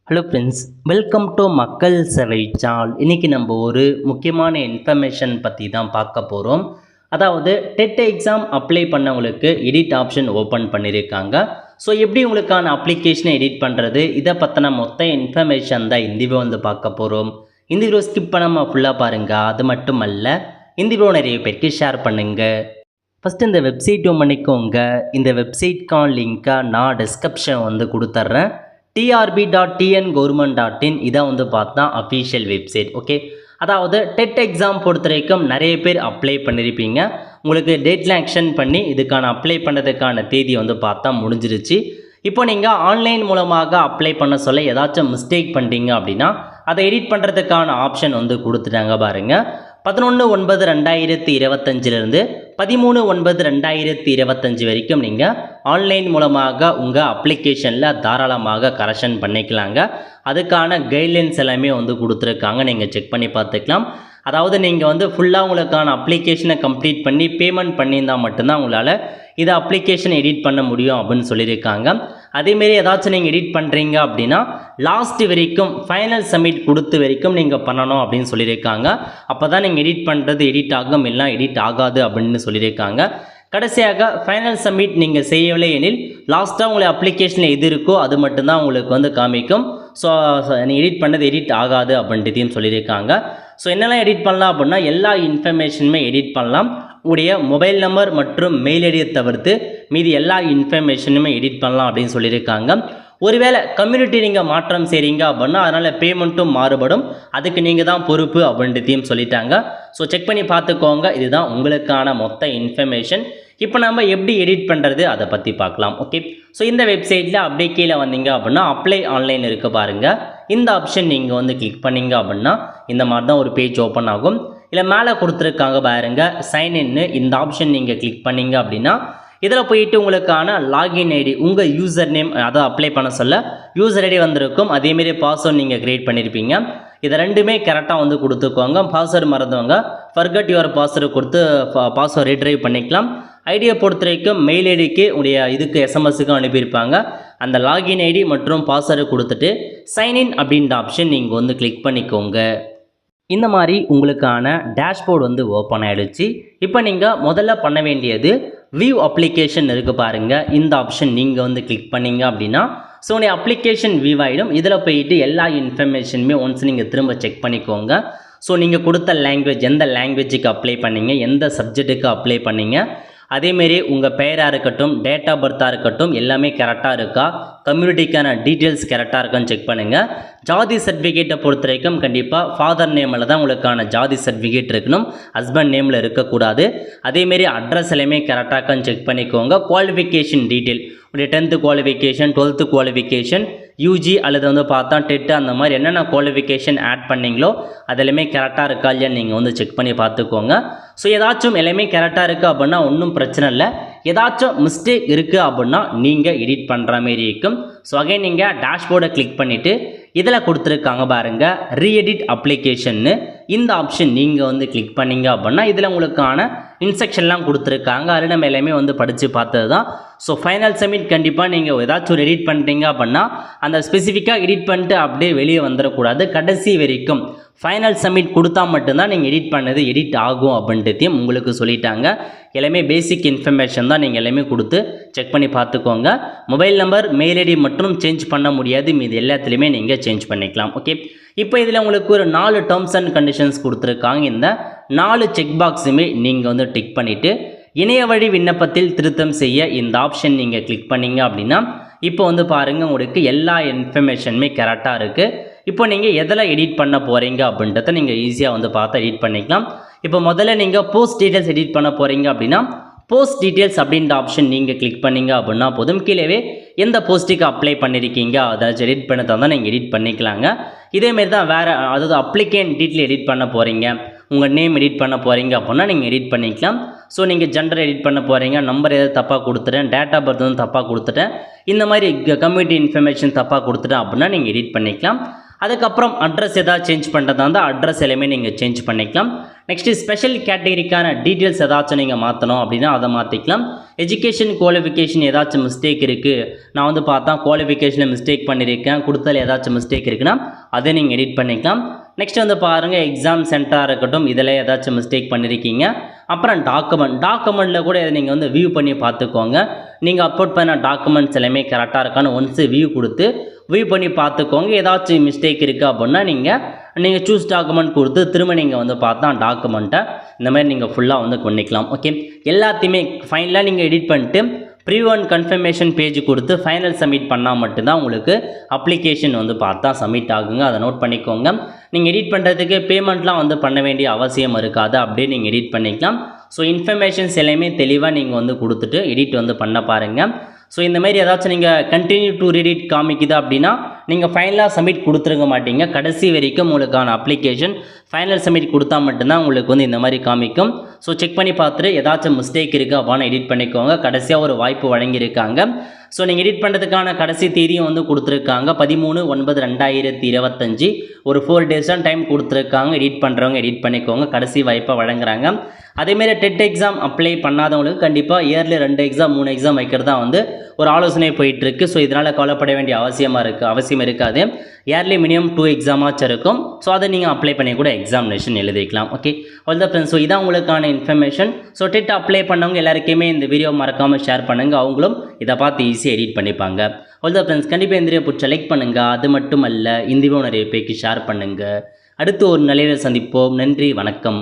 Hello friends, welcome to மக்கள் சேவை channel. இன்றைக்கி நம்ம ஒரு முக்கியமான இன்ஃபர்மேஷன் பற்றி தான் பார்க்க போகிறோம். அதாவது டெட் எக்ஸாம் அப்ளை பண்ணவங்களுக்கு எடிட் ஆப்ஷன் ஓப்பன் பண்ணியிருக்காங்க. ஸோ எப்படி உங்களுக்கான அப்ளிகேஷனை எடிட் பண்ணுறது, இதை பற்றின மொத்த இன்ஃபர்மேஷன் தான் இந்த வீடியோ வந்து பார்க்க போகிறோம். இந்த வீடியோ ஸ்கிப் பண்ணாமல் ஃபுல்லாக பாருங்கள். அது மட்டும் அல்ல, இந்த வீடியோ நிறைய பேருக்கு ஷேர் பண்ணுங்கள். ஃபஸ்ட்டு இந்த வெப்சைட் பண்ணிக்கோங்க. இந்த வெப்சைட்கான லிங்க்கை நான் டிஸ்கிரிப்ஷன் வந்து கொடுத்துட்றேன். trb.tn.government.in இதை வந்து பார்த்தா அஃபீஷியல் வெப்சைட். ஓகே, அதாவது டெட் எக்ஸாம் பொறுத்த வரைக்கும் நிறைய பேர் அப்ளை பண்ணியிருப்பீங்க. உங்களுக்கு டேட்லாம் எக்ஸ்டெண்ட் பண்ணி இதுக்கான அப்ளை பண்ணுறதுக்கான தேதி வந்து பார்த்தா முடிஞ்சிருச்சு. இப்போ நீங்கள் ஆன்லைன் மூலமாக அப்ளை பண்ண சொல்ல ஏதாச்சும் மிஸ்டேக் பண்ணிட்டீங்க அப்படின்னா அதை எடிட் பண்ணுறதுக்கான ஆப்ஷன் வந்து கொடுத்துட்டாங்க பாருங்கள். 11/9/2025 13/9/2025 வரைக்கும் நீங்கள் ஆன்லைன் மூலமாக உங்கள் அப்ளிகேஷனில் தாராளமாக கரெக்ஷன் பண்ணிக்கலாங்க. அதுக்கான கைட்லைன்ஸ் எல்லாமே வந்து கொடுத்துருக்காங்க, நீங்கள் செக் பண்ணி பார்த்துக்கலாம். அதாவது நீங்கள் வந்து ஃபுல்லாக உங்களுக்கான அப்ளிகேஷனை கம்ப்ளீட் பண்ணி பேமெண்ட் பண்ணியிருந்தால் மட்டும்தான் உங்களால் இதை அப்ளிகேஷன் எடிட் பண்ண முடியும் அப்படின்னு சொல்லியிருக்காங்க. அதேமாரி ஏதாச்சும் நீங்கள் எடிட் பண்ணுறீங்க அப்படின்னா லாஸ்ட் வரைக்கும் ஃபைனல் சப்மிட் கொடுத்து வரைக்கும் நீங்கள் பண்ணணும் அப்படின்னு சொல்லியிருக்காங்க. அப்போ தான் நீங்கள் எடிட் பண்ணுறது எடிட் ஆகும், இல்லை எடிட் ஆகாது அப்படின்னு சொல்லியிருக்காங்க. கடைசியாக ஃபைனல் சப்மிட் நீங்கள் செய்யவில்லை எனில் லாஸ்ட்டாக உங்களை அப்ளிகேஷனில் எது இருக்கோ அது மட்டும்தான் உங்களுக்கு வந்து காமிக்கும். ஸோ நீங்கள் எடிட் பண்ணது எடிட் ஆகாது அப்படின்றதையும் சொல்லியிருக்காங்க. ஸோ என்னெல்லாம் எடிட் பண்ணலாம் அப்படின்னா எல்லா இன்ஃபர்மேஷனுமே எடிட் பண்ணலாம். உங்களுடைய மொபைல் நம்பர் மற்றும் மெயில் ஐடியை தவிர்த்து மீதி எல்லா இன்ஃபர்மேஷனுமே எடிட் பண்ணலாம் அப்படின்னு சொல்லியிருக்காங்க. ஒருவேளை கம்யூனிட்டி நீங்கள் மாற்றம் செய்கிறீங்க அப்படின்னா அதனால் பேமெண்ட்டும் மாறுபடும், அதுக்கு நீங்கள் தான் பொறுப்பு அப்படின்றதையும் சொல்லிட்டாங்க. ஸோ செக் பண்ணி பார்த்துக்கோங்க. இதுதான் உங்களுக்கான மொத்த இன்ஃபர்மேஷன். இப்போ நம்ம எப்படி எடிட் பண்ணுறது அதை பற்றி பார்க்கலாம். ஓகே, ஸோ இந்த வெப்சைட்டில் அப்படியே கீழே வந்தீங்க அப்படின்னா அப்ளை ஆன்லைன் இருக்க பாருங்கள். இந்த ஆப்ஷன் நீங்கள் வந்து கிளிக் பண்ணிங்க அப்படின்னா இந்த மாதிரி தான் ஒரு பேஜ் ஓப்பன் ஆகும். இல்லை மேலே கொடுத்துருக்காங்க பாருங்கள் சைன்இன்னு, இந்த ஆப்ஷன் நீங்கள் கிளிக் பண்ணிங்க அப்படின்னா இதில் போயிட்டு உங்களுக்கான லாகின் ஐடி, உங்கள் யூசர் நேம், அதை அப்ளை பண்ண சொல்ல யூசர் ஐடி வந்திருக்கும். அதேமாரி பாஸ்வேர்ட் நீங்கள் க்ரியேட் பண்ணியிருப்பீங்க. இதை ரெண்டுமே கரெக்டாக வந்து கொடுத்துக்கோங்க. பாஸ்வேர்டு மறந்தவங்க ஃபர்கட் யுவர் பாஸ்வேர்டு கொடுத்து பாஸ்வேர்டு ரீட்ரைவ் பண்ணிக்கலாம். ஐடியை பொறுத்த வரைக்கும் மெயில் ஐடிக்கு உடைய இதுக்கு எஸ்எம்எஸ்ஸுக்கும் அனுப்பியிருப்பாங்க. அந்த லாகின் ஐடி மற்றும் பாஸ்வேர்டு கொடுத்துட்டு சைன்இன் அப்படின்ற ஆப்ஷன் நீங்கள் வந்து கிளிக் பண்ணிக்கோங்க. இந்த மாதிரி உங்களுக்கான டேஷ்போர்டு வந்து ஓப்பன் ஆகிடுச்சு. இப்போ நீங்கள் முதல்ல பண்ண வேண்டியது வியூ அப்ளிகேஷன் இருக்குது பாருங்கள். இந்த ஆப்ஷன் நீங்கள் வந்து கிளிக் பண்ணிங்க அப்படின்னா ஸோ உடைய அப்ளிகேஷன் வியூ ஆகிடும். இதில் போயிட்டு எல்லா இன்ஃபர்மேஷனுமே ஒன்ஸ் நீங்கள் திரும்ப செக் பண்ணிக்கோங்க. ஸோ நீங்கள் கொடுத்த லாங்குவேஜ், எந்த லாங்குவேஜுக்கு அப்ளை பண்ணீங்க, எந்த சப்ஜெக்ட்டுக்கு அப்ளை பண்ணீங்க, அதேமாரி உங்கள் பெயராக இருக்கட்டும், டேட் ஆஃப் பர்த்தாக இருக்கட்டும், எல்லாமே கரெக்டாக இருக்கா, கம்யூனிட்டிக்கான டீட்டெயில்ஸ் கரெக்டாக இருக்கான்னு செக் பண்ணுங்கள். ஜாதி சர்டிஃபிகேட்டை பொறுத்த வரைக்கும் கண்டிப்பாக ஃபாதர் நேமில் தான் உங்களுக்கான ஜாதி சர்டிஃபிகேட் இருக்கணும், ஹஸ்பண்ட் நேமில் இருக்கக்கூடாது. அதேமாரி அட்ரஸ் எல்லாமே கரெக்டாக இருக்கான்னு செக் பண்ணிக்கோங்க. குவாலிஃபிகேஷன் டீட்டெயில், உடைய 10th qualification, 12th qualification, UG அல்லது வந்து பார்த்தா டெட்டு, அந்த மாதிரி என்னென்ன குவாலிஃபிகேஷன் ஆட் பண்ணிங்களோ அதெல்லாமே கரெக்டாக இருக்கா இல்லையான்னு நீங்கள் வந்து செக் பண்ணி பார்த்துக்கோங்க. ஸோ ஏதாச்சும் எல்லாமே கரெக்டாக இருக்குது அப்படின்னா ஒன்றும் பிரச்சனை இல்லை. ஏதாச்சும் மிஸ்டேக் இருக்குது அப்படின்னா நீங்கள் எடிட் பண்ணுற மாரி இருக்கும். ஸோ அகைன் நீங்கள் டேஷ்போர்டை கிளிக் பண்ணிவிட்டு இதில் கொடுத்துருக்காங்க பாருங்கள் ரீஎடிட் அப்ளிகேஷன்னு, இந்த ஆப்ஷன் நீங்கள் வந்து கிளிக் பண்ணிங்க அப்படின்னா இதில் உங்களுக்கான இன்ஸ்ட்ரக்ஷன்லாம் கொடுத்துருக்காங்க. அதில் நம்ம எல்லாமே வந்து படித்து பார்த்தது தான். ஸோ ஃபைனல் சப்மிட் கண்டிப்பாக நீங்கள் ஏதாச்சும் ஒரு எடிட் பண்ணுறீங்க அப்படின்னா அந்த ஸ்பெசிஃபிக்காக எடிட் பண்ணிட்டு அப்படியே வெளியே வந்துடக்கூடாது. கடைசி வரைக்கும் ஃபைனல் சப்மிட் கொடுத்தா மட்டும்தான் நீங்கள் எடிட் பண்ணது எடிட் ஆகும் அப்படின்றதையும் உங்களுக்கு சொல்லிட்டாங்க. எல்லாமே பேசிக் இன்ஃபர்மேஷன் தான், நீங்கள் எல்லாமே கொடுத்து செக் பண்ணி பார்த்துக்கோங்க. மொபைல் நம்பர், மெயில் ஐடி மட்டும் சேஞ்ச் பண்ண முடியாது, மீது எல்லாத்துலேயுமே நீங்கள் சேஞ்ச் பண்ணிக்கலாம். ஓகே, இப்போ இதில் உங்களுக்கு ஒரு 4 டேர்ம்ஸ் அண்ட் கண்டிஷன்ஸ் கொடுத்துருக்காங்க. இந்த 4 செக் பாக்ஸுமே நீங்கள் வந்து டிக் பண்ணிவிட்டு இணைய வழி விண்ணப்பத்தில் திருத்தம் செய்ய இந்த ஆப்ஷன் நீங்கள் கிளிக் பண்ணிங்க அப்படின்னா இப்போ வந்து பாருங்கள் உங்களுக்கு எல்லா இன்ஃபர்மேஷனுமே கரெக்டாக இருக்குது. இப்போ நீங்கள் எதில் எடிட் பண்ண போகிறீங்க அப்படின்றத நீங்கள் ஈஸியாக வந்து பார்த்து எடிட் பண்ணிக்கலாம். இப்போ முதல்ல நீங்கள் போஸ்ட் டீட்டெயில்ஸ் எடிட் பண்ண போகிறீங்க அப்படின்னா போஸ்ட் டீட்டெயில்ஸ் அப்படின்ற ஆப்ஷன் நீங்கள் கிளிக் பண்ணிங்க அப்படின்னா போதும். கீழே எந்த போஸ்ட்டுக்கு அப்ளை பண்ணியிருக்கீங்க அதாச்சும் எடிட் பண்ண தான் நீங்கள் எடிட் பண்ணிக்கலாங்க. இதேமாரி தான் வேறு, அதாவது அப்ளிகேண்ட் டீட்டெயில் எடிட் பண்ண போகிறீங்க, உங்கள் நேம் எடிட் பண்ண போகிறீங்க அப்படின்னா நீங்கள் எடிட் பண்ணிக்கலாம். ஸோ நீங்கள் ஜெண்டர் எடிட் பண்ண போகிறீங்க, நம்பர் எதாவது தப்பாக கொடுத்துட்டேன், டேட் ஆஃப் பர்த் வந்து தப்பாக கொடுத்துட்டேன், இந்த மாதிரி கம்யூனிட்டி இன்ஃபர்மேஷன் தப்பாக கொடுத்துட்டேன் அப்படின்னா நீங்கள் எடிட் பண்ணிக்கலாம். அதுக்கப்புறம் அட்ரஸ் ஏதாவது சேஞ்ச் பண்ணுறதா இருந்தால் அட்ரஸ் எல்லாமே நீங்கள் சேஞ்ச் பண்ணிக்கலாம். நெக்ஸ்ட்டு ஸ்பெஷல் கேட்டகரிக்கான டீட்டெயில்ஸ் ஏதாச்சும் நீங்கள் மாற்றணும் அப்படின்னா அதை மாற்றிக்கலாம். எஜுகேஷன் குவாலிஃபிகேஷன் ஏதாச்சும் மிஸ்டேக் இருக்குது, நான் வந்து பார்த்தா குவாலிஃபிகேஷனில் மிஸ்டேக் பண்ணியிருக்கேன், கொடுத்தல ஏதாச்சும் மிஸ்டேக் இருக்குன்னா அதை நீங்கள் எடிட் பண்ணிக்கலாம். நெக்ஸ்ட் வந்து பாருங்கள் எக்ஸாம் சென்டராக இருக்கட்டும், இதில் ஏதாச்சும் மிஸ்டேக் பண்ணியிருக்கீங்க. அப்புறம் டாக்குமெண்ட்டில் கூட இதை நீங்கள் வந்து வியூ பண்ணி பார்த்துக்கோங்க. நீங்கள் அப்லோட் பண்ண டாக்குமெண்ட்ஸ் எல்லாமே கரெக்டாக இருக்கான்னு ஒன்ஸு வியூ கொடுத்து வியூ பண்ணி பார்த்துக்கோங்க. ஏதாச்சும் மிஸ்டேக் இருக்குது அப்படின்னா நீங்கள் சூஸ் டாக்குமெண்ட் கொடுத்து திரும்ப நீங்கள் வந்து பார்த்தா டாக்குமெண்ட்டை இந்த மாதிரி நீங்கள் ஃபுல்லாக வந்து பண்ணிக்கலாம். ஓகே, எல்லாத்தையுமே ஃபைனலாக நீங்கள் எடிட் பண்ணிட்டு ப்ரிவ்யூ அண்ட் கன்ஃபர்மேஷன் பேஜ் கொடுத்து ஃபைனல் சப்மிட் பண்ணால் மட்டும்தான் உங்களுக்கு அப்ளிகேஷன் வந்து பார்த்தா சப்மிட் ஆகுங்க. அதை நோட் பண்ணிக்கோங்க. நீங்கள் எடிட் பண்ணுறதுக்கு பேமெண்ட்லாம் வந்து பண்ண வேண்டிய அவசியம் இருக்காது, அப்படியே நீங்கள் எடிட் பண்ணிக்கலாம். ஸோ இன்ஃபர்மேஷன்ஸ் எல்லாமே தெளிவாக நீங்கள் வந்து கொடுத்துட்டு எடிட் வந்து பண்ண பாருங்கள். ஸோ இந்த மாதிரி ஏதாச்சும் நீங்கள் கண்டினியூ டு ரீட் காமிக்குது அப்படின்னா நீங்கள் ஃபைனலாக சப்மிட் கொடுத்துருக்க மாட்டீங்க. கடைசி வரைக்கும் உங்களுக்கான அப்ளிகேஷன் ஃபைனல் சப்மிட் கொடுத்தா மட்டும்தான் உங்களுக்கு வந்து இந்த மாதிரி காமிக்கும். ஸோ செக் பண்ணி பார்த்துட்டு ஏதாச்சும் மிஸ்டேக் இருக்குது அப்படின்னா எடிட் பண்ணிக்கோங்க. கடைசியாக ஒரு வாய்ப்பு வழங்கியிருக்காங்க. ஸோ நீங்கள் எடிட் பண்ணுறதுக்கான கடைசி தேதியும் வந்து கொடுத்துருக்காங்க 13/9/2025. ஒரு 4 days தான் டைம் கொடுத்துருக்காங்க. எடிட் பண்ணுறவங்க எடிட் பண்ணிக்கோங்க, கடைசி வாய்ப்பை வழங்குறாங்க. அதேமாரி டெட் எக்ஸாம் அப்ளை பண்ணாதவங்களுக்கு கண்டிப்பாக இயர்லி 2 எக்ஸாம் 3 எக்ஸாம் வைக்கிறதா வந்து ஒரு ஆலோசனை போயிட்டுருக்கு. ஸோ இதனால் கவலைப்பட வேண்டிய அவசியம் இருக்காது. இயர்லி மினிமம் 2 எக்ஸாமாச்சும் இருக்கும். ஸோ அதை நீங்கள் அப்ளை பண்ணி கூட எக்ஸாமினேஷன் எழுதிக்கலாம். ஓகே, அவ்வளோதான் ஃப்ரெண்ட்ஸ். ஸோ இதான் உங்களுக்கான இன்ஃபர்மேஷன். ஸோ டெட் அப்ளை பண்ணவங்க எல்லாருக்குமே இந்த வீடியோ மறக்காமல் ஷேர் பண்ணுங்கள். அவங்களும் இதை பார்த்து ஈஸியாக எடிட் பண்ணிப்பாங்க. அவ்வளோதான் ஃப்ரெண்ட்ஸ். கண்டிப்பாக இந்த வீடியோ பிடிச்ச லைக் பண்ணுங்கள். அது மட்டும் அல்ல, இந்த வீடியோ நிறைய பேருக்கு ஷேர் பண்ணுங்கள். அடுத்து ஒரு நிலையில் சந்திப்போம். நன்றி, வணக்கம்.